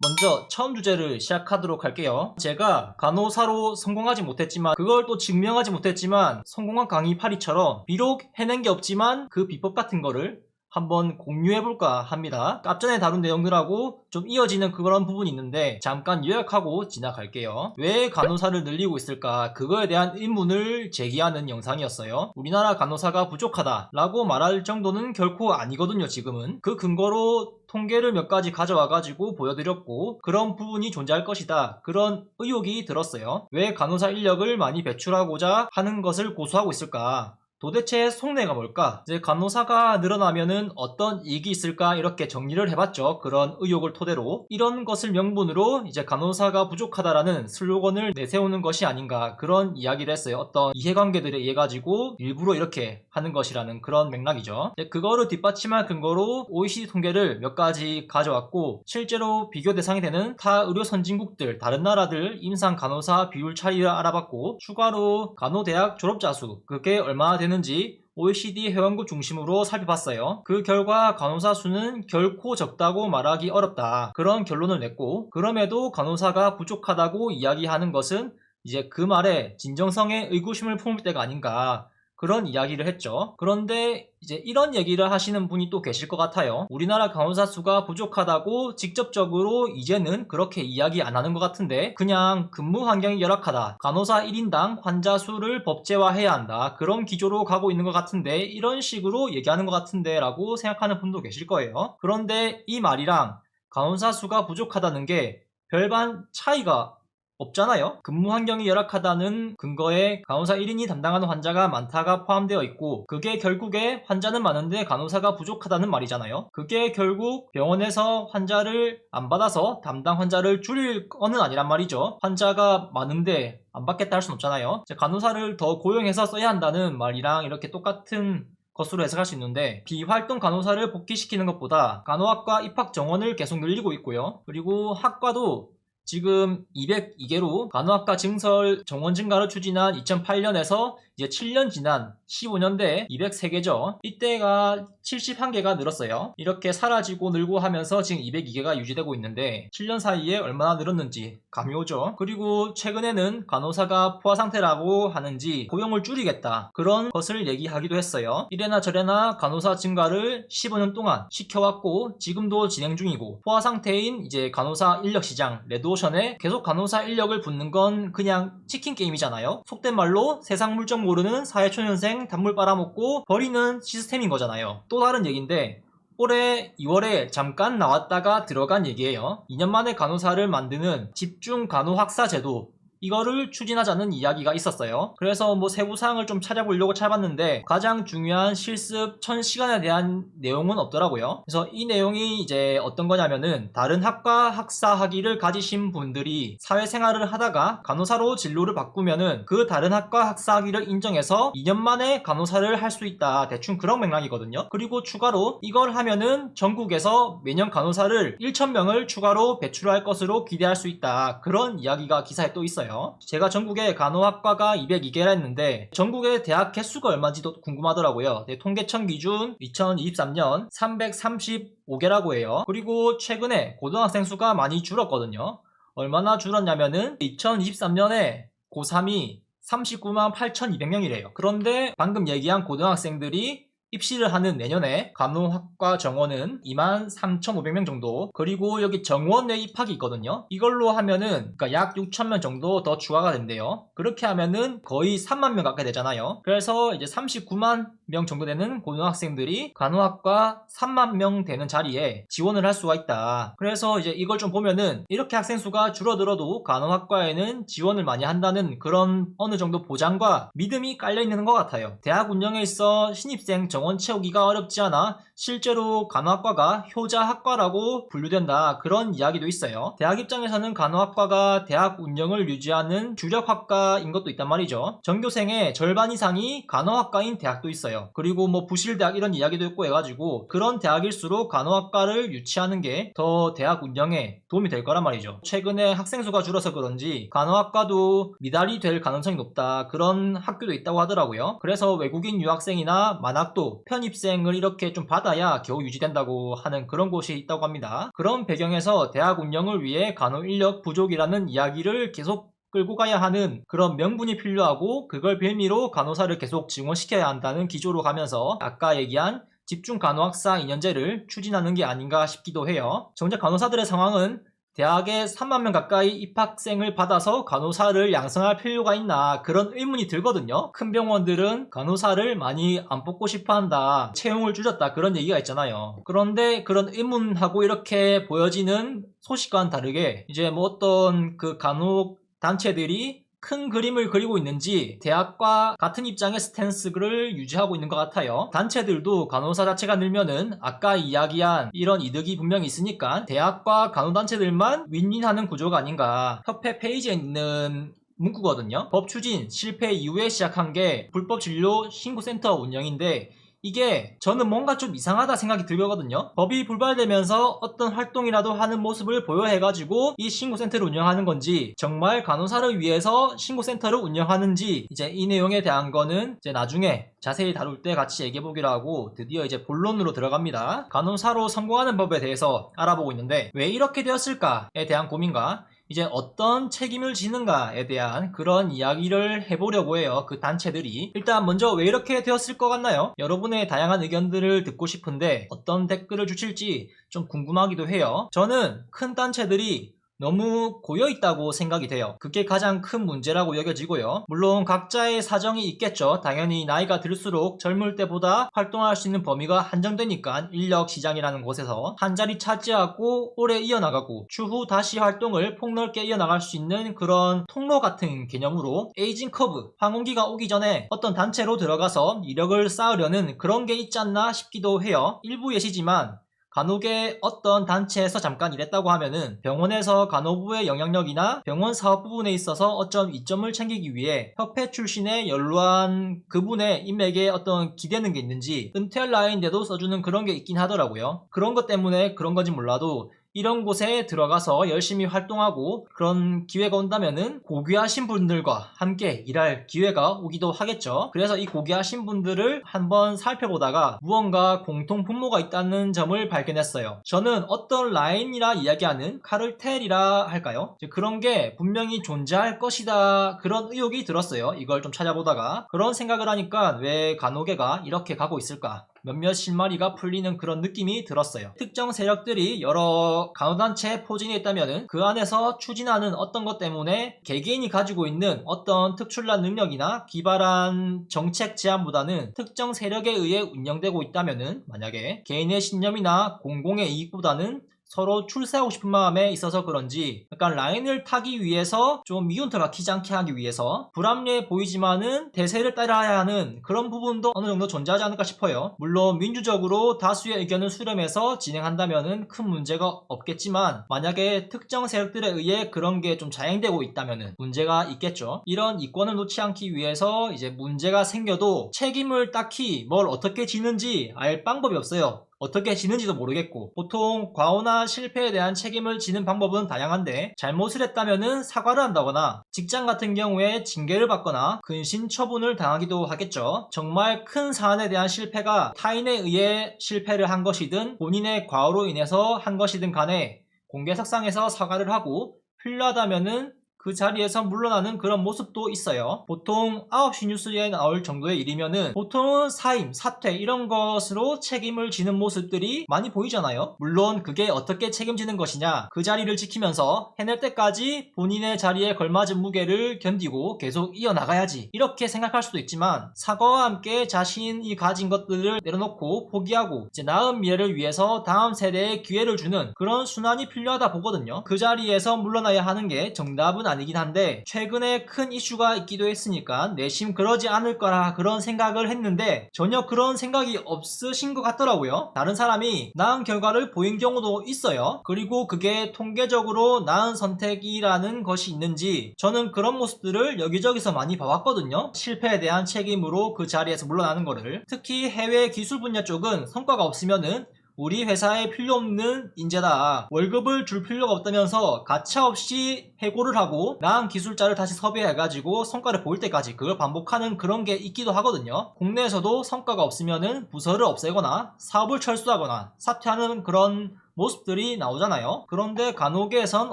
먼저 처음 주제를 시작하도록 할게요. 제가 간호사로 성공하지 못했지만 그걸 또 증명하지 못했지만 성공한 강의 8위처럼 비록 해낸 게 없지만 그 비법 같은 거를 한번 공유해볼까 합니다. 앞전에 다룬 내용들하고 좀 이어지는 그런 부분이 있는데 잠깐 요약하고 지나갈게요. 왜 간호사를 늘리고 있을까? 그거에 대한 의문을 제기하는 영상이었어요. 우리나라 간호사가 부족하다 라고 말할 정도는 결코 아니거든요. 지금은 그 근거로 통계를 몇 가지 가져와가지고 보여드렸고 그런 부분이 존재할 것이다, 그런 의혹이 들었어요. 왜 간호사 인력을 많이 배출하고자 하는 것을 고수하고 있을까? 도대체 속내가 뭘까? 이제 간호사가 늘어나면은 어떤 이익이 있을까? 이렇게 정리를 해봤죠. 그런 의혹을 토대로 이런 것을 명분으로 이제 간호사가 부족하다라는 슬로건을 내세우는 것이 아닌가, 그런 이야기를 했어요. 어떤 이해관계들에 의해 가지고 일부러 이렇게 하는 것이라는 그런 맥락이죠. 그거를 뒷받침할 근거로 OECD 통계를 몇 가지 가져왔고 실제로 비교 대상이 되는 타 의료 선진국들, 다른 나라들 임상 간호사 비율 차이를 알아봤고 추가로 간호대학 졸업자 수, 그게 얼마나 되는지 OECD 회원국 중심으로 살펴봤어요. 그 결과 간호사 수는 결코 적다고 말하기 어렵다, 그런 결론을 냈고 그럼에도 간호사가 부족하다고 이야기하는 것은 이제 그 말에 진정성의 의구심을 품을 때가 아닌가, 그런 이야기를 했죠. 그런데 이제 이런 얘기를 하시는 분이 또 계실 것 같아요. 우리나라 간호사 수가 부족하다고 직접적으로 이제는 그렇게 이야기 안 하는 것 같은데 그냥 근무 환경이 열악하다, 간호사 1인당 환자 수를 법제화해야 한다, 그런 기조로 가고 있는 것 같은데 이런 식으로 얘기하는 것 같은데 라고 생각하는 분도 계실 거예요. 그런데 이 말이랑 간호사 수가 부족하다는 게 별반 차이가 없잖아요. 근무 환경이 열악하다는 근거에 간호사 1인이 담당하는 환자가 많다가 포함되어 있고 그게 결국에 환자는 많은데 간호사가 부족하다는 말이잖아요. 그게 결국 병원에서 환자를 안 받아서 담당 환자를 줄일 거는 아니란 말이죠. 환자가 많은데 안 받겠다 할 순 없잖아요. 간호사를 더 고용해서 써야 한다는 말이랑 이렇게 똑같은 것으로 해석할 수 있는데 비활동 간호사를 복귀시키는 것보다 간호학과 입학 정원을 계속 늘리고 있고요. 그리고 학과도 지금 202개로 간호학과 증설 정원 증가를 추진한 2008년에서 이제 7년 지난 15년대에 203개죠. 이때가 71개가 늘었어요. 이렇게 사라지고 늘고 하면서 지금 202개가 유지되고 있는데 7년 사이에 얼마나 늘었는지 감이 오죠. 그리고 최근에는 간호사가 포화 상태라고 하는지 고용을 줄이겠다, 그런 것을 얘기하기도 했어요. 이래나 저래나 간호사 증가를 15년 동안 시켜왔고 지금도 진행 중이고 포화 상태인 이제 간호사 인력 시장 레드오션에 계속 간호사 인력을 붓는 건 그냥 치킨 게임이잖아요. 속된 말로 세상 물정 모르는 사회초년생 단물 빨아먹고 버리는 시스템인 거잖아요. 또 다른 얘기인데 올해 2월에 잠깐 나왔다가 들어간 얘기예요. 2년 만에 간호사를 만드는 집중 간호학사 제도, 이거를 추진하자는 이야기가 있었어요. 그래서 뭐 세부 사항을 좀 찾아보려고 찾아봤는데 가장 중요한 실습 1000시간에 대한 내용은 없더라고요. 그래서 이 내용이 이제 어떤 거냐면은 다른 학과 학사 학위를 가지신 분들이 사회생활을 하다가 간호사로 진로를 바꾸면은 그 다른 학과 학사 학위를 인정해서 2년 만에 간호사를 할 수 있다, 대충 그런 맥락이거든요. 그리고 추가로 이걸 하면은 전국에서 매년 간호사를 1000명을 추가로 배출할 것으로 기대할 수 있다, 그런 이야기가 기사에 또 있어요. 제가 전국에 간호학과가 202개라 했는데 전국의 대학 개수가 얼마인지도 궁금하더라고요. 통계청 기준 2023년 335개라고 해요. 그리고 최근에 고등학생 수가 많이 줄었거든요. 얼마나 줄었냐면은 2023년에 고3이 39만 8,200명이래요. 그런데 방금 얘기한 고등학생들이 입시를 하는 내년에 간호학과 정원은 23,500명 정도, 그리고 여기 정원 내 입학이 있거든요. 이걸로 하면은 그러니까 약 6,000명 정도 더 추가가 된대요. 그렇게 하면은 거의 3만 명 가까이 되잖아요. 그래서 이제 39만 명 정도 되는 고등학생들이 간호학과 3만 명 되는 자리에 지원을 할 수가 있다. 그래서 이제 이걸 좀 보면은 이렇게 학생 수가 줄어들어도 간호학과에는 지원을 많이 한다는 그런 어느 정도 보장과 믿음이 깔려 있는 것 같아요. 대학 운영에 있어 신입생 정원 채우기가 어렵지 않아 실제로 간호학과가 효자학과라고 분류된다, 그런 이야기도 있어요. 대학 입장에서는 간호학과가 대학 운영을 유지하는 주력학과인 것도 있단 말이죠. 전교생의 절반 이상이 간호학과인 대학도 있어요. 그리고 뭐 부실대학 이런 이야기도 있고 해가지고 그런 대학일수록 간호학과를 유치하는 게 더 대학 운영에 도움이 될 거란 말이죠. 최근에 학생 수가 줄어서 그런지 간호학과도 미달이 될 가능성이 높다, 그런 학교도 있다고 하더라고요. 그래서 외국인 유학생이나 만학도 편입생을 이렇게 좀 받아 받아야 겨우 유지된다고 하는 그런 곳이 있다고 합니다. 그런 배경에서 대학 운영을 위해 간호 인력 부족이라는 이야기를 계속 끌고 가야 하는 그런 명분이 필요하고, 그걸 빌미로 간호사를 계속 증원시켜야 한다는 기조로 가면서 아까 얘기한 집중 간호학사 2년제를 추진하는 게 아닌가 싶기도 해요. 정작 간호사들의 상황은 대학에 3만 명 가까이 입학생을 받아서 간호사를 양성할 필요가 있나, 그런 의문이 들거든요. 큰 병원들은 간호사를 많이 안 뽑고 싶어 한다, 채용을 줄였다, 그런 얘기가 있잖아요. 그런데 그런 의문하고 이렇게 보여지는 소식과는 다르게 이제 뭐 어떤 그 간호 단체들이 큰 그림을 그리고 있는지 대학과 같은 입장의 스탠스를 유지하고 있는 것 같아요. 단체들도 간호사 자체가 늘면은 아까 이야기한 이런 이득이 분명히 있으니까 대학과 간호단체들만 윈윈하는 구조가 아닌가. 협회 페이지에 있는 문구거든요. 법 추진 실패 이후에 시작한 게 불법 진료 신고센터 운영인데, 이게 저는 뭔가 좀 이상하다 생각이 들거든요. 법이 불발되면서 어떤 활동이라도 하는 모습을 보여해가지고 이 신고센터를 운영하는 건지, 정말 간호사를 위해서 신고센터를 운영하는지, 이제 이 내용에 대한 거는 이제 나중에 자세히 다룰 때 같이 얘기해보기로 하고, 드디어 이제 본론으로 들어갑니다. 간호사로 성공하는 법에 대해서 알아보고 있는데, 왜 이렇게 되었을까에 대한 고민과 이제 어떤 책임을 지는가에 대한 그런 이야기를 해보려고 해요. 그 단체들이 일단 먼저 왜 이렇게 되었을 것 같나요? 여러분의 다양한 의견들을 듣고 싶은데 어떤 댓글을 주실지 좀 궁금하기도 해요. 저는 큰 단체들이 너무 고여있다고 생각이 돼요. 그게 가장 큰 문제라고 여겨지고요. 물론 각자의 사정이 있겠죠. 당연히 나이가 들수록 젊을 때보다 활동할 수 있는 범위가 한정되니까 인력 시장이라는 곳에서 한 자리 차지하고 오래 이어나가고 추후 다시 활동을 폭넓게 이어나갈 수 있는 그런 통로 같은 개념으로 에이징 커브, 황혼기가 오기 전에 어떤 단체로 들어가서 이력을 쌓으려는 그런 게 있지 않나 싶기도 해요. 일부 예시지만 간호계 어떤 단체에서 잠깐 일했다고 하면은 병원에서 간호부의 영향력이나 병원 사업 부분에 있어서 어떤 이점을 챙기기 위해 협회 출신의 연로한 그분의 인맥에 어떤 기대는 게 있는지 은퇴할 나이인데도 써주는 그런 게 있긴 하더라고요. 그런 것 때문에 그런 건지 몰라도 이런 곳에 들어가서 열심히 활동하고 그런 기회가 온다면은 고귀하신 분들과 함께 일할 기회가 오기도 하겠죠. 그래서 이 고귀하신 분들을 한번 살펴보다가 무언가 공통 분모가 있다는 점을 발견했어요. 저는 어떤 라인이라 이야기하는 카르텔이라 할까요? 그런 게 분명히 존재할 것이다, 그런 의혹이 들었어요. 이걸 좀 찾아보다가 그런 생각을 하니까 왜 간호계가 이렇게 가고 있을까, 몇몇 실마리가 풀리는 그런 느낌이 들었어요. 특정 세력들이 여러 간호단체에 포진해 있다면 그 안에서 추진하는 어떤 것 때문에 개개인이 가지고 있는 어떤 특출난 능력이나 기발한 정책 제안보다는 특정 세력에 의해 운영되고 있다면, 만약에 개인의 신념이나 공공의 이익보다는 서로 출세하고 싶은 마음에 있어서 그런지 약간 라인을 타기 위해서 좀 미운터가 키지 않게 하기 위해서 불합리해 보이지만은 대세를 따라야 하는 그런 부분도 어느 정도 존재하지 않을까 싶어요. 물론 민주적으로 다수의 의견을 수렴해서 진행한다면은 큰 문제가 없겠지만, 만약에 특정 세력들에 의해 그런 게 좀 자행되고 있다면은 문제가 있겠죠. 이런 이권을 놓지 않기 위해서 이제 문제가 생겨도 책임을 딱히 뭘 어떻게 지는지 알 방법이 없어요. 어떻게 지는지도 모르겠고, 보통 과오나 실패에 대한 책임을 지는 방법은 다양한데, 잘못을 했다면은 사과를 한다거나 직장 같은 경우에 징계를 받거나 근신 처분을 당하기도 하겠죠. 정말 큰 사안에 대한 실패가 타인에 의해 실패를 한 것이든 본인의 과오로 인해서 한 것이든 간에 공개석상에서 사과를 하고 필요하다면은 그 자리에서 물러나는 그런 모습도 있어요. 보통 9시 뉴스에 나올 정도의 일이면은 보통은 사임, 사퇴 이런 것으로 책임을 지는 모습들이 많이 보이잖아요. 물론 그게 어떻게 책임지는 것이냐, 그 자리를 지키면서 해낼 때까지 본인의 자리에 걸맞은 무게를 견디고 계속 이어나가야지, 이렇게 생각할 수도 있지만, 사과와 함께 자신이 가진 것들을 내려놓고 포기하고 이제 나은 미래를 위해서 다음 세대에 기회를 주는 그런 순환이 필요하다 보거든요. 그 자리에서 물러나야 하는 게 정답은 아니긴 한데, 최근에 큰 이슈가 있기도 했으니까 내심 그러지 않을 거라 그런 생각을 했는데 전혀 그런 생각이 없으신 것 같더라고요. 다른 사람이 나은 결과를 보인 경우도 있어요. 그리고 그게 통계적으로 나은 선택이라는 것이 있는지 저는 그런 모습들을 여기저기서 많이 봐왔거든요. 실패에 대한 책임으로 그 자리에서 물러나는 거를. 특히 해외 기술 분야 쪽은 성과가 없으면은 우리 회사에 필요 없는 인재다, 월급을 줄 필요가 없다면서 가차없이 해고를 하고 나은 기술자를 다시 섭외해가지고 성과를 보일 때까지 그걸 반복하는 그런 게 있기도 하거든요. 국내에서도 성과가 없으면은 부서를 없애거나 사업을 철수하거나 사퇴하는 그런 모습들이 나오잖아요. 그런데 간호계에선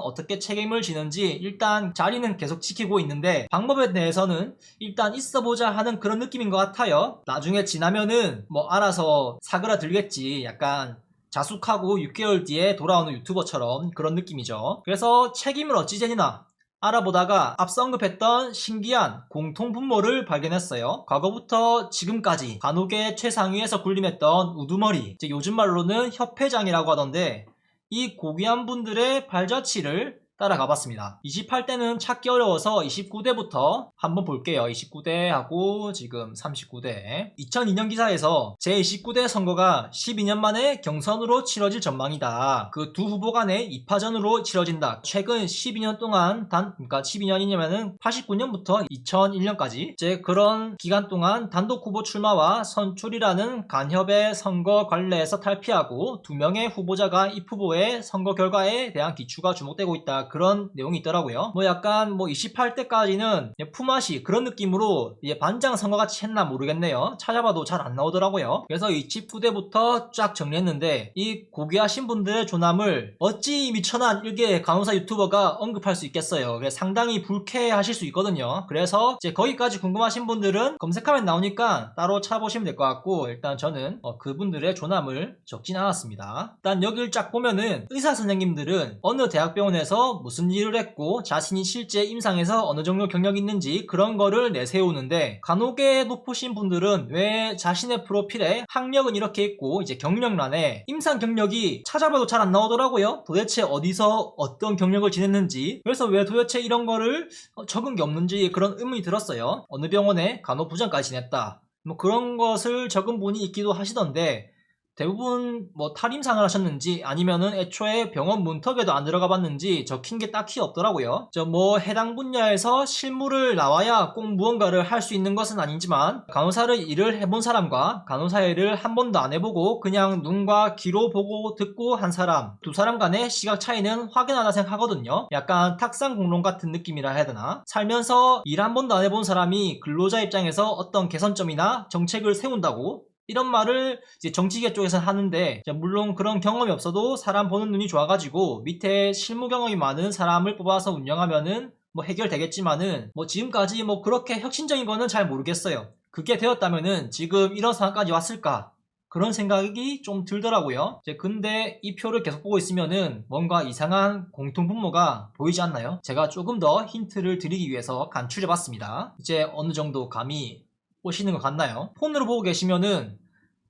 어떻게 책임을 지는지 일단 자리는 계속 지키고 있는데 방법에 대해서는 일단 있어보자 하는 그런 느낌인 것 같아요. 나중에 지나면은 뭐 알아서 사그라들겠지, 약간 자숙하고 6개월 뒤에 돌아오는 유튜버처럼 그런 느낌이죠. 그래서 책임을 어찌 지니나 알아보다가 앞서 언급했던 신기한 공통분모를 발견했어요. 과거부터 지금까지 간호계 최상위에서 군림했던 우두머리, 즉 요즘 말로는 협회장이라고 하던데, 이 고귀한 분들의 발자취를 따라가 봤습니다. 28대는 찾기 어려워서 29대부터 한번 볼게요. 29대 하고 지금 39대. 2002년 기사에서 제29대 선거가 12년 만에 경선으로 치러질 전망이다. 그 두 후보 간의 2파전으로 치러진다. 최근 12년 동안 그러니까 12년이냐면은 89년부터 2001년까지 이제 그런 기간 동안 단독 후보 출마와 선출이라는 간협의 선거 관례에서 탈피하고 2명의 후보자가 이 후보의 선거 결과에 대한 기추가 주목되고 있다. 그런 내용이 있더라고요. 뭐 약간 뭐 28대까지는 품앗이 그런 느낌으로 반장 선거같이 했나 모르겠네요. 찾아봐도 잘 안 나오더라고요. 그래서 29대부터 쫙 정리했는데 이 고귀하신 분들의 조남을 어찌 미천한 일개 간호사 유튜버가 언급할 수 있겠어요. 그래서 상당히 불쾌하실 수 있거든요. 그래서 이제 거기까지 궁금하신 분들은 검색하면 나오니까 따로 찾아보시면 될 것 같고, 일단 저는 그분들의 조남을 적진 않았습니다. 일단 여기를 쫙 보면은 의사 선생님들은 어느 대학병원에서 무슨 일을 했고 자신이 실제 임상에서 어느 정도 경력이 있는지 그런 거를 내세우는데, 간호계에 높으신 분들은 왜 자신의 프로필에 학력은 이렇게 있고 이제 경력란에 임상 경력이 찾아봐도 잘 안 나오더라고요. 도대체 어디서 어떤 경력을 지냈는지, 그래서 왜 도대체 이런 거를 적은 게 없는지 그런 의문이 들었어요. 어느 병원에 간호부장까지 지냈다, 뭐 그런 것을 적은 분이 있기도 하시던데, 대부분 뭐 탈임상을 하셨는지 아니면은 애초에 병원 문턱에도 안 들어가 봤는지 적힌 게 딱히 없더라고요. 뭐 해당 분야에서 실무를 나와야 꼭 무언가를 할 수 있는 것은 아니지만, 간호사를 일을 해본 사람과 간호사 일을 한 번도 안 해보고 그냥 눈과 귀로 보고 듣고 한 사람, 두 사람 간의 시각 차이는 확연하다 생각하거든요. 약간 탁상 공론 같은 느낌이라 해야 되나? 살면서 일 한 번도 안 해본 사람이 근로자 입장에서 어떤 개선점이나 정책을 세운다고? 이런 말을 이제 정치계 쪽에서 하는데, 물론 그런 경험이 없어도 사람 보는 눈이 좋아가지고 밑에 실무 경험이 많은 사람을 뽑아서 운영하면은 뭐 해결되겠지만은, 뭐 지금까지 뭐 그렇게 혁신적인 거는 잘 모르겠어요. 그게 되었다면은 지금 이런 상황까지 왔을까? 그런 생각이 좀 들더라고요. 근데 이 표를 계속 보고 있으면은 뭔가 이상한 공통분모가 보이지 않나요? 제가 조금 더 힌트를 드리기 위해서 간추려봤습니다. 이제 어느 정도 감이 보시는 것 같나요? 폰으로 보고 계시면은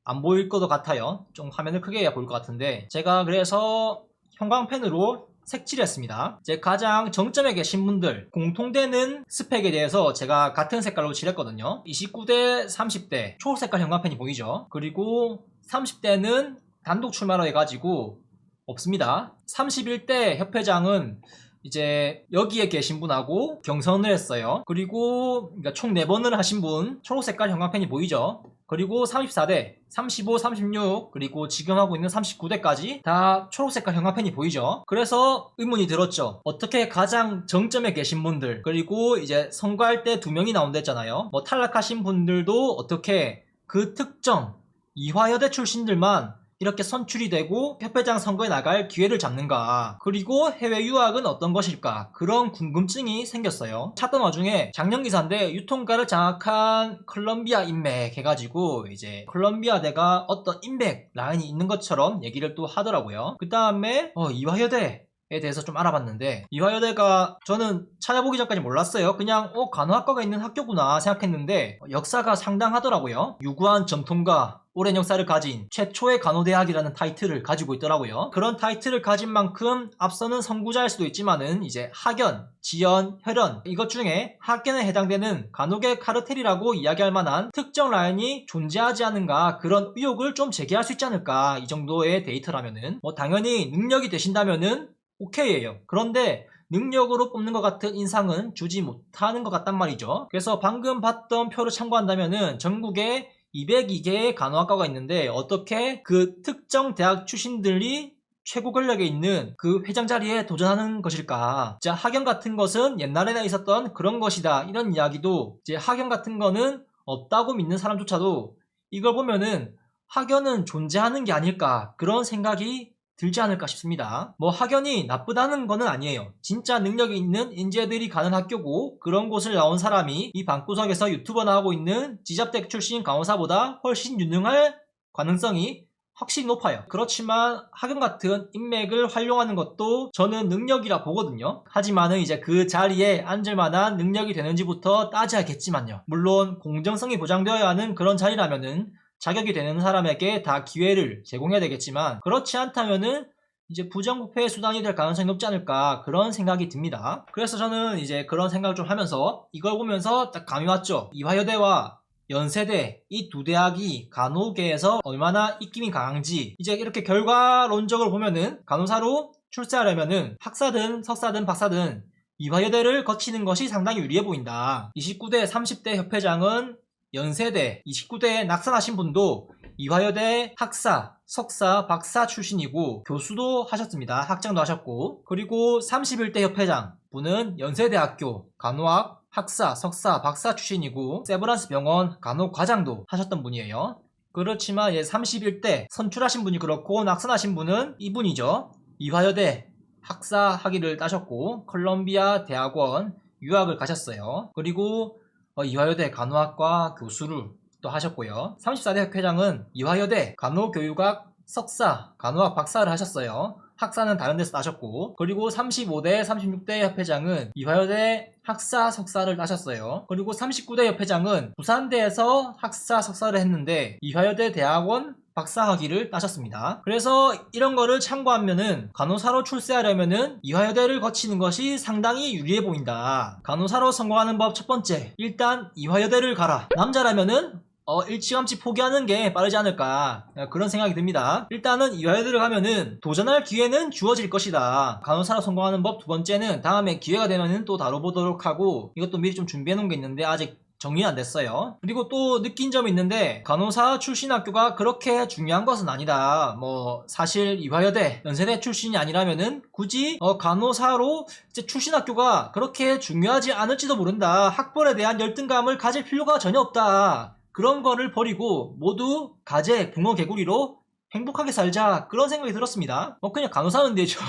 안 보일 것도 같아요. 좀 화면을 크게 해야 보일 것 같은데, 제가 그래서 형광펜으로 색칠했습니다. 이제 가장 정점에 계신 분들 공통되는 스펙에 대해서 제가 같은 색깔로 칠했거든요. 29대 30대 초록색깔 형광펜이 보이죠? 그리고 30대는 단독 출마로 해가지고 없습니다. 31대 협회장은 이제 여기에 계신 분하고 경선을 했어요. 그리고 그러니까 총 4번을 하신 분, 초록색깔 형광펜이 보이죠? 그리고 34대, 35, 36, 그리고 지금 하고 있는 39대까지 다 초록색깔 형광펜이 보이죠? 그래서 의문이 들었죠. 어떻게 가장 정점에 계신 분들, 그리고 이제 선거할 때 2명이 나온다 했잖아요. 뭐 탈락하신 분들도 어떻게 그 특정 이화여대 출신들만 이렇게 선출이 되고 협회장 선거에 나갈 기회를 잡는가, 그리고 해외 유학은 어떤 것일까, 그런 궁금증이 생겼어요. 찾던 와중에 작년 기사인데 유통가를 장악한 컬럼비아 인맥 해가지고 이제 컬럼비아대가 어떤 인맥 라인이 있는 것처럼 얘기를 또 하더라고요. 그 다음에 이화여대 에 대해서 좀 알아봤는데, 이화여대가 저는 찾아보기 전까지 몰랐어요. 그냥 간호학과가 있는 학교구나 생각했는데 역사가 상당하더라고요. 유구한 전통과 오랜 역사를 가진 최초의 간호대학이라는 타이틀을 가지고 있더라고요. 그런 타이틀을 가진 만큼 앞서는 선구자일 수도 있지만은 이제 학연, 지연, 혈연 이것 중에 학연에 해당되는 간호계 카르텔이라고 이야기할 만한 특정 라인이 존재하지 않은가, 그런 의혹을 좀 제기할 수 있지 않을까. 이 정도의 데이터라면은 뭐 당연히 능력이 되신다면은 오케이예요. 그런데 능력으로 뽑는 것 같은 인상은 주지 못하는 것 같단 말이죠. 그래서 방금 봤던 표를 참고한다면은 전국에 202개의 간호학과가 있는데 어떻게 그 특정 대학 출신들이 최고 권력에 있는 그 회장 자리에 도전하는 것일까? 자, 학연 같은 것은 옛날에나 있었던 그런 것이다. 이런 이야기도 이제 학연 같은 거는 없다고 믿는 사람조차도 이걸 보면은 학연은 존재하는 게 아닐까 그런 생각이 들지 않을까 싶습니다. 뭐 학연이 나쁘다는 거는 아니에요. 진짜 능력이 있는 인재들이 가는 학교고 그런 곳을 나온 사람이 이 방구석에서 유튜버나 하고 있는 지잡대 출신 간호사보다 훨씬 유능할 가능성이 확실히 높아요. 그렇지만 학연 같은 인맥을 활용하는 것도 저는 능력이라 보거든요. 하지만은 이제 그 자리에 앉을 만한 능력이 되는지부터 따져야겠지만요. 물론 공정성이 보장되어야 하는 그런 자리라면은 자격이 되는 사람에게 다 기회를 제공해야 되겠지만 그렇지 않다면은 이제 부정부패의 수단이 될 가능성이 높지 않을까 그런 생각이 듭니다. 그래서 저는 이제 그런 생각을 좀 하면서 이걸 보면서 딱 감이 왔죠. 이화여대와 연세대 이 두 대학이 간호계에서 얼마나 입김이 강한지 이제 이렇게 결과론적으로 보면은 간호사로 출세하려면은 학사든 석사든 박사든 이화여대를 거치는 것이 상당히 유리해 보인다. 29대 30대 협회장은 연세대 29대에 낙선하신 분도 이화여대 학사, 석사, 박사 출신이고 교수도 하셨습니다. 학장도 하셨고 그리고 31대 협회장 분은 연세대학교 간호학 학사, 석사, 박사 출신이고 세브란스 병원 간호과장도 하셨던 분이에요. 그렇지만 31대 선출하신 분이 그렇고 낙선하신 분은 이분이죠. 이화여대 학사 학위를 따셨고 컬럼비아 대학원 유학을 가셨어요. 그리고 이화여대 간호학과 교수를 또 하셨고요. 34대 회장은 이화여대 간호교육학 석사, 간호학 박사를 하셨어요. 학사는 다른 데서 따셨고 그리고 35대, 36대 협회장은 이화여대 학사, 석사를 따셨어요. 그리고 39대 협회장은 부산대에서 학사, 석사를 했는데 이화여대 대학원 박사학위를 따셨습니다. 그래서 이런 거를 참고하면은 간호사로 출세하려면은 이화여대를 거치는 것이 상당히 유리해 보인다. 간호사로 성공하는 법 첫 번째, 일단 이화여대를 가라. 남자라면은 일찌감치 포기하는 게 빠르지 않을까 그런 생각이 듭니다. 일단은 이화여대를 가면은 도전할 기회는 주어질 것이다. 간호사로 성공하는 법 두 번째는 다음에 기회가 되면은 또 다뤄보도록 하고 이것도 미리 좀 준비해 놓은 게 있는데 아직 정리 안 됐어요. 그리고 또 느낀 점이 있는데 간호사 출신 학교가 그렇게 중요한 것은 아니다. 뭐 사실 이화여대, 연세대 출신이 아니라면은 굳이 간호사로 이제 출신 학교가 그렇게 중요하지 않을지도 모른다. 학벌에 대한 열등감을 가질 필요가 전혀 없다. 그런 거를 버리고 모두 가재, 붕어, 개구리로 행복하게 살자 그런 생각이 들었습니다. 그냥 간호사는 되죠.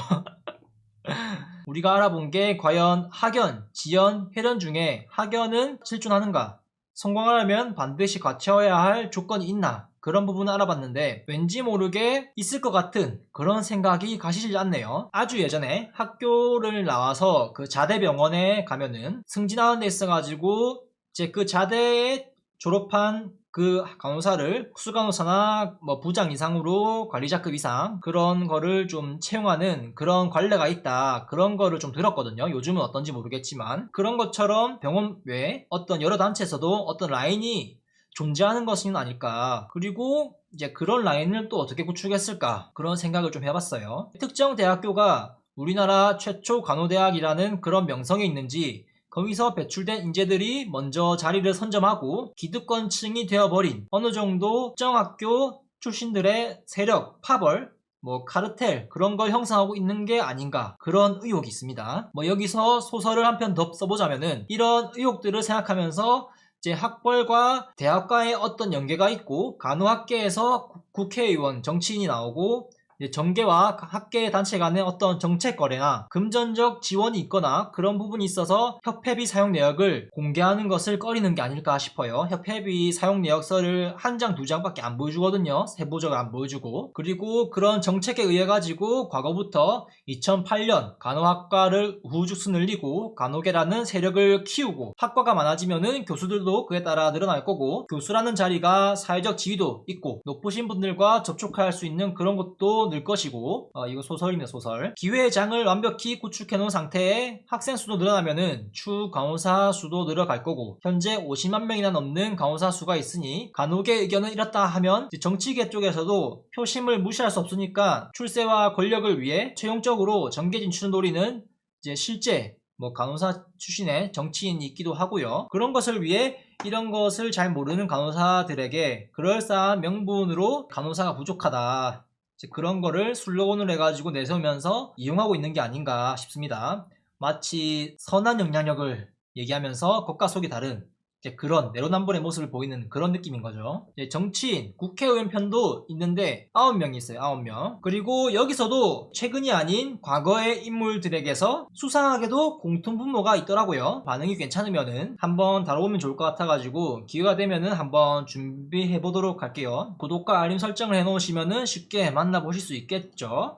우리가 알아본 게 과연 학연, 지연, 회련 중에 학연은 실존하는가? 성공하려면 반드시 갖춰야 할 조건이 있나? 그런 부분을 알아봤는데 왠지 모르게 있을 것 같은 그런 생각이 가시지 않네요. 아주 예전에 학교를 나와서 그 자대병원에 가면은 승진하는 데 있어가지고 이제 그 자대에 졸업한 그 간호사를 수간호사나 뭐 부장 이상으로 관리자급 이상 그런 거를 좀 채용하는 그런 관례가 있다. 그런 거를 좀 들었거든요. 요즘은 어떤지 모르겠지만 그런 것처럼 병원 외에 어떤 여러 단체에서도 어떤 라인이 존재하는 것은 아닐까. 그리고 이제 그런 라인을 또 어떻게 구축했을까 그런 생각을 좀 해봤어요. 특정 대학교가 우리나라 최초 간호대학이라는 그런 명성이 있는지 거기서 배출된 인재들이 먼저 자리를 선점하고 기득권층이 되어버린 어느 정도 특정 학교 출신들의 세력, 파벌, 뭐 카르텔 그런 걸 형성하고 있는 게 아닌가 그런 의혹이 있습니다. 뭐 여기서 소설을 한 편 더 써보자면은 이런 의혹들을 생각하면서 이제 학벌과 대학과의 어떤 연계가 있고 간호학계에서 국회의원, 정치인이 나오고 정계와 학계 단체 간의 어떤 정책 거래나 금전적 지원이 있거나 그런 부분이 있어서 협회비 사용 내역을 공개하는 것을 꺼리는 게 아닐까 싶어요. 협회비 사용 내역서를 한 장, 두 장밖에 안 보여주거든요. 세부적으로 안 보여주고. 그리고 그런 정책에 의해 가지고 과거부터 2008년 간호학과를 우후죽순 늘리고 간호계라는 세력을 키우고 학과가 많아지면은 교수들도 그에 따라 늘어날 거고 교수라는 자리가 사회적 지위도 있고 높으신 분들과 접촉할 수 있는 그런 것도 늘 것이고 이거 소설입니다. 소설. 기회장을 완벽히 구축해 놓은 상태에 학생 수도 늘어나면은 추 간호사 수도 늘어갈 거고 현재 50만 명이나 넘는 간호사 수가 있으니 간호계 의견은 이렇다 하면 정치계 쪽에서도 표심을 무시할 수 없으니까 출세와 권력을 위해 최종적으로 정계 진출 노리는 이제 실제 뭐 간호사 출신의 정치인이 있기도 하고요. 그런 것을 위해 이런 것을 잘 모르는 간호사들에게 그럴싸한 명분으로 간호사가 부족하다. 이제 그런 거를 슬로건을 해가지고 내세우면서 이용하고 있는 게 아닌가 싶습니다. 마치 선한 영향력을 얘기하면서 겉과 속이 다른 이제 그런 내로남불의 모습을 보이는 그런 느낌인 거죠. 이제 정치인, 국회의원 편도 있는데 9명이 있어요. 9명. 그리고 여기서도 최근이 아닌 과거의 인물들에게서 수상하게도 공통분모가 있더라고요. 반응이 괜찮으면은 한번 다뤄보면 좋을 것 같아가지고 기회가 되면은 한번 준비해 보도록 할게요. 구독과 알림 설정을 해놓으시면은 쉽게 만나보실 수 있겠죠.